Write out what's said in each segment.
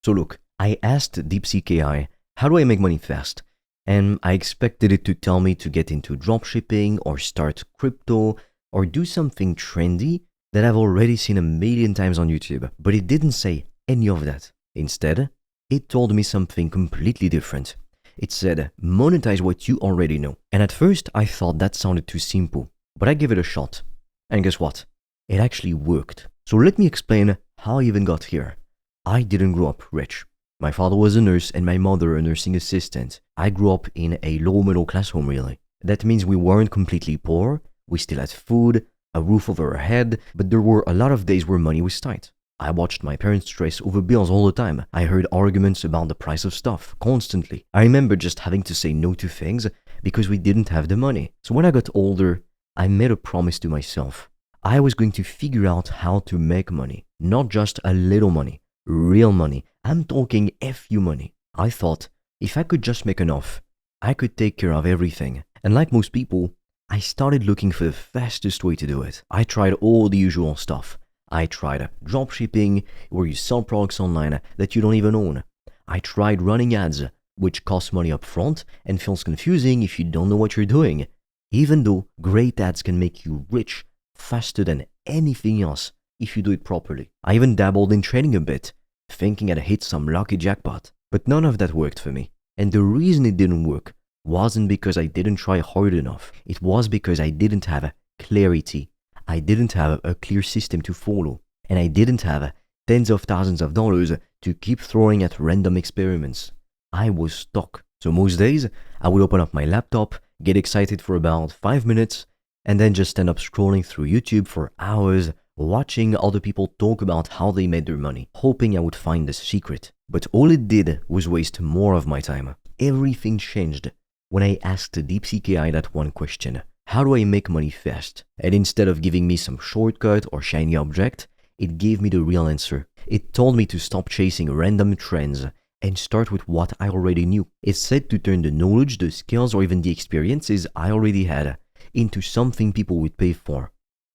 So look, I asked DeepSeek AI, how do I make money fast? And I expected it to tell me to get into dropshipping or start crypto or do something trendy that I've already seen a million times on YouTube. But it didn't say any of that. Instead, it told me something completely different. It said, monetize what you already know. And at first, I thought that sounded too simple, but I gave it a shot. And guess what? It actually worked. So let me explain how I even got here. I didn't grow up rich. My father was a nurse and my mother a nursing assistant. I grew up in a low middle class home, really. That means we weren't completely poor. We still had food, a roof over our head, but there were a lot of days where money was tight. I watched my parents stress over bills all the time. I heard arguments about the price of stuff constantly. I remember just having to say no to things because we didn't have the money. So when I got older, I made a promise to myself. I was going to figure out how to make money, not just a little money, real money. I'm talking FU money. I thought if I could just make enough, I could take care of everything. And like most people, I started looking for the fastest way to do it. I tried all the usual stuff. I tried dropshipping, where you sell products online that you don't even own. I tried running ads, which cost money up front and feels confusing if you don't know what you're doing, even though great ads can make you rich faster than anything else if you do it properly. I even dabbled in trading a bit, thinking I'd hit some lucky jackpot, but none of that worked for me. And the reason it didn't work wasn't because I didn't try hard enough. It was because I didn't have clarity. I didn't have a clear system to follow, and I didn't have tens of thousands of dollars to keep throwing at random experiments. I was stuck. So most days, I would open up my laptop, get excited for about 5 minutes, and then just end up scrolling through YouTube for hours, watching other people talk about how they made their money, hoping I would find the secret. But all it did was waste more of my time. Everything changed when I asked DeepSeek AI that one question. How do I make money fast? And instead of giving me some shortcut or shiny object, it gave me the real answer. It told me to stop chasing random trends and start with what I already knew. It said to turn the knowledge, the skills, or even the experiences I already had into something people would pay for.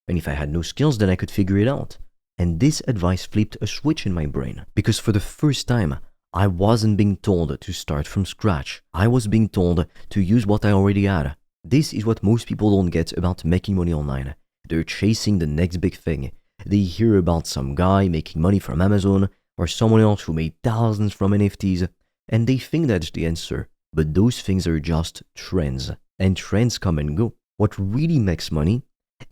And if I had no skills, then I could figure it out. And this advice flipped a switch in my brain, because for the first time, I wasn't being told to start from scratch. I was being told to use what I already had. This is what most people don't get about making money online. They're chasing the next big thing. They hear about some guy making money from Amazon or someone else who made thousands from NFTs, and they think that's the answer. But those things are just trends, and trends come and go. What really makes money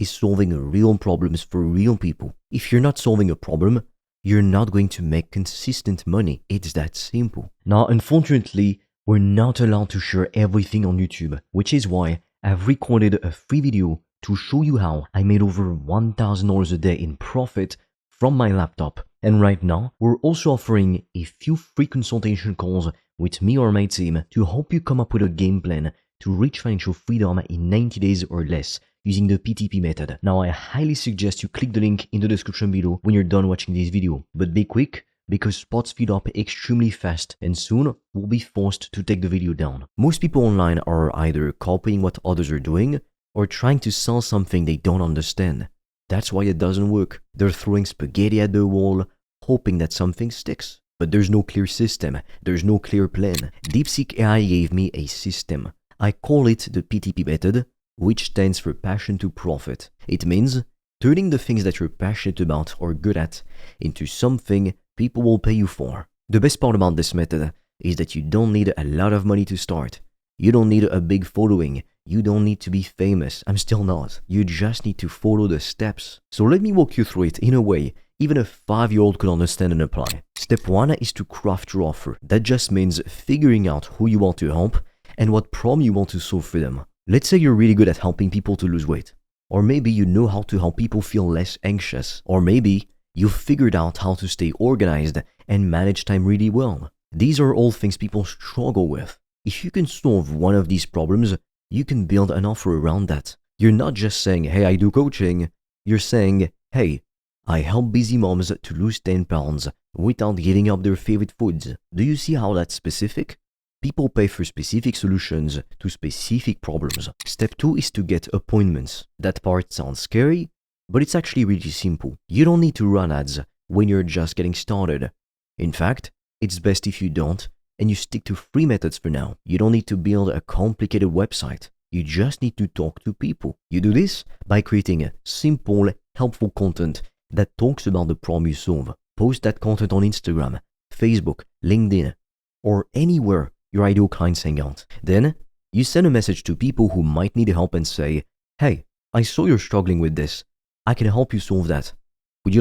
is solving real problems for real people. If you're not solving a problem, you're not going to make consistent money. It's that simple. Now, unfortunately, we're not allowed to share everything on YouTube, which is why I've recorded a free video to show you how I made over $1,000 a day in profit from my laptop. And right now, we're also offering a few free consultation calls with me or my team to help you come up with a game plan to reach financial freedom in 90 days or less using the PTP method. Now, I highly suggest you click the link in the description below when you're done watching this video. But be quick, because spots feed up extremely fast and soon we'll be forced to take the video down. Most people online are either copying what others are doing or trying to sell something they don't understand. That's why it doesn't work. They're throwing spaghetti at the wall, hoping that something sticks. But there's no clear system. There's no clear plan. DeepSeek AI gave me a system. I call it the PTP method, which stands for passion to profit. It means turning the things that you're passionate about or good at into something people will pay you for. The best part about this method is that you don't need a lot of money to start. You don't need a big following. You don't need to be famous. I'm still not. You just need to follow the steps. So let me walk you through it in a way even a 5-year-old could understand and apply. Step 1 is to craft your offer. That just means figuring out who you want to help and what problem you want to solve for them. Let's say you're really good at helping people to lose weight. Or maybe you know how to help people feel less anxious. Or maybe you've figured out how to stay organized and manage time really well. These are all things people struggle with. If you can solve one of these problems, you can build an offer around that. You're not just saying, hey, I do coaching. You're saying, hey, I help busy moms to lose 10 pounds without giving up their favorite foods. Do you see how that's specific? People pay for specific solutions to specific problems. Step 2 is to get appointments. That part sounds scary, but it's actually really simple. You don't need to run ads when you're just getting started. In fact, It's best if you don't, and you stick to free methods for now. You don't need to build a complicated website. You just need to talk to people. You do this by creating a simple, helpful content that talks about the problem you solve. Post that content on Instagram, Facebook, LinkedIn, or anywhere your ideal clients hang out. Then, you send a message to people who might need help and say, hey, I saw you're struggling with this. I can help you solve that. Would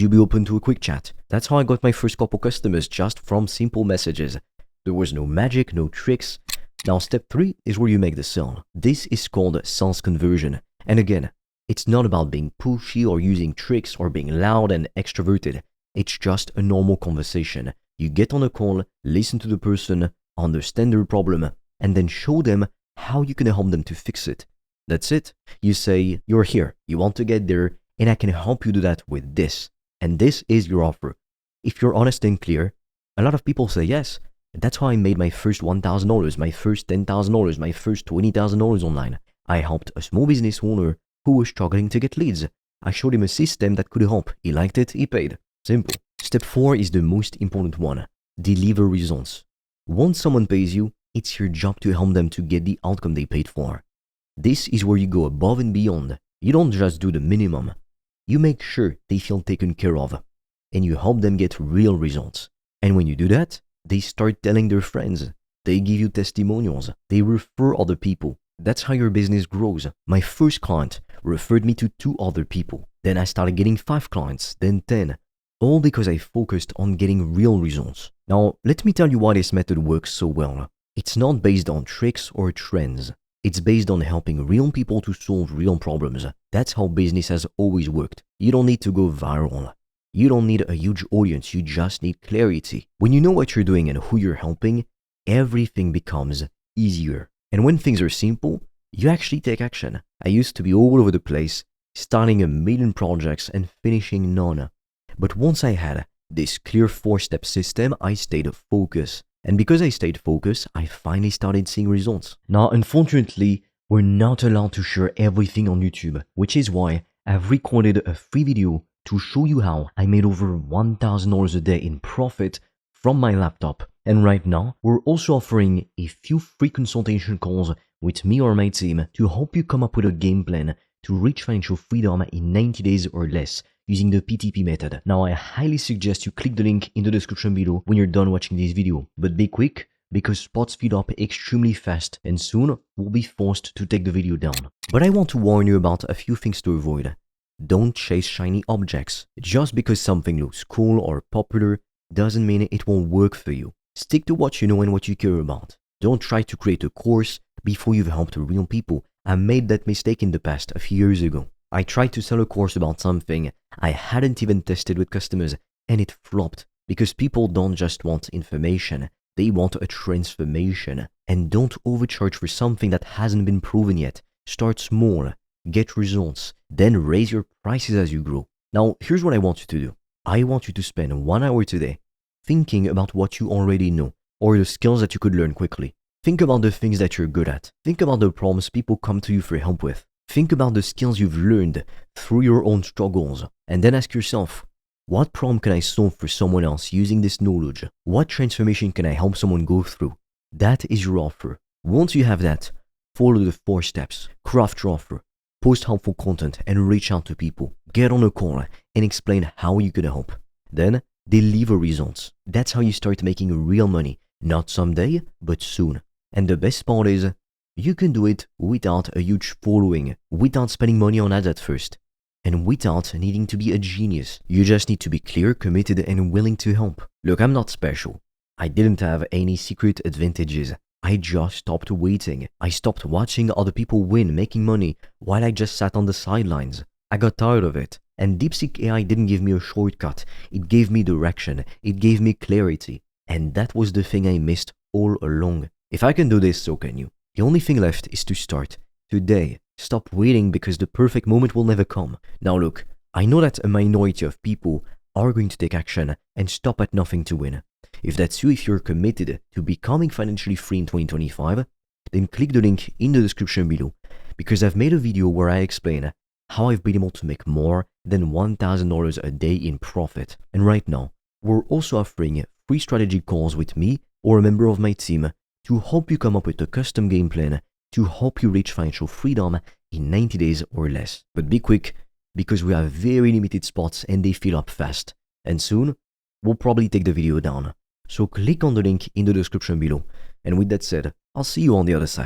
you be open to a quick chat? That's how I got my first couple customers, just from simple messages. There was no magic, no tricks. Now, step 3 is where you make the sale. This is called sales conversion. And again, it's not about being pushy or using tricks or being loud and extroverted. It's just a normal conversation. You get on a call, listen to the person, understand their problem, and then show them how you can help them to fix it. That's it. You say, you're here, you want to get there, and I can help you do that with this. And this is your offer. If you're honest and clear, a lot of people say yes. That's how I made my first $1,000, my first $10,000, my first $20,000 online. I helped a small business owner who was struggling to get leads. I showed him a system that could help. He liked it, he paid. Simple. Step 4 is the most important one. Deliver results. Once someone pays you, it's your job to help them to get the outcome they paid for. This is where you go above and beyond. You don't just do the minimum. You make sure they feel taken care of, and you help them get real results. And when you do that, they start telling their friends. They give you testimonials. They refer other people. That's how your business grows. My first client referred me to 2 other people. Then I started getting 5 clients, then 10. All because I focused on getting real results. Now, let me tell you why this method works so well. It's not based on tricks or trends. It's based on helping real people to solve real problems. That's how business has always worked. You don't need to go viral. You don't need a huge audience, you just need clarity. When you know what you're doing and who you're helping, everything becomes easier. And when things are simple, you actually take action. I used to be all over the place, starting a million projects and finishing none. But once I had this clear 4-step system, I stayed focused. And because I stayed focused, I finally started seeing results. Now, unfortunately, we're not allowed to share everything on YouTube, which is why I've recorded a free video to show you how I made over $1,000 a day in profit from my laptop. And right now, we're also offering a few free consultation calls with me or my team to help you come up with a game plan to reach financial freedom in 90 days or less using the PTP method. Now, I highly suggest you click the link in the description below when you're done watching this video. But be quick, because spots feed up extremely fast and soon we'll be forced to take the video down. But I want to warn you about a few things to avoid. Don't chase shiny objects. Just because something looks cool or popular doesn't mean it will work for you. Stick to what you know and what you care about. Don't try to create a course before you've helped real people. I made that mistake in the past a few years ago. I tried to sell a course about something I hadn't even tested with customers, and it flopped because people don't just want information, they want a transformation. And don't overcharge for something that hasn't been proven yet. Start small, get results, then raise your prices as you grow. Now, here's what I want you to do. I want you to spend 1 hour today thinking about what you already know or the skills that you could learn quickly. Think about the things that you're good at. Think about the problems people come to you for help with. Think about the skills you've learned through your own struggles. And then ask yourself, what problem can I solve for someone else using this knowledge? What transformation can I help someone go through? That is your offer. Once you have that, follow the 4 steps. Craft your offer. Post helpful content and reach out to people. Get on a call and explain how you can help. Then deliver results. That's how you start making real money. Not someday, but soon. And the best part is, you can do it without a huge following, without spending money on ads at first, and without needing to be a genius. You just need to be clear, committed, and willing to help. Look, I'm not special. I didn't have any secret advantages. I just stopped waiting. I stopped watching other people win, making money, while I just sat on the sidelines. I got tired of it. And DeepSeek AI didn't give me a shortcut. It gave me direction. It gave me clarity. And that was the thing I missed all along. If I can do this, so can you. The only thing left is to start today. Stop waiting because the perfect moment will never come. Now look, I know that a minority of people are going to take action and stop at nothing to win. If that's you, if you're committed to becoming financially free in 2025, then click the link in the description below, because I've made a video where I explain how I've been able to make more than $1,000 a day in profit. And right now, we're also offering free strategy calls with me or a member of my team to help you come up with a custom game plan to help you reach financial freedom in 90 days or less. But be quick, because we have very limited spots and they fill up fast. And soon, we'll probably take the video down. So click on the link in the description below. And with that said, I'll see you on the other side.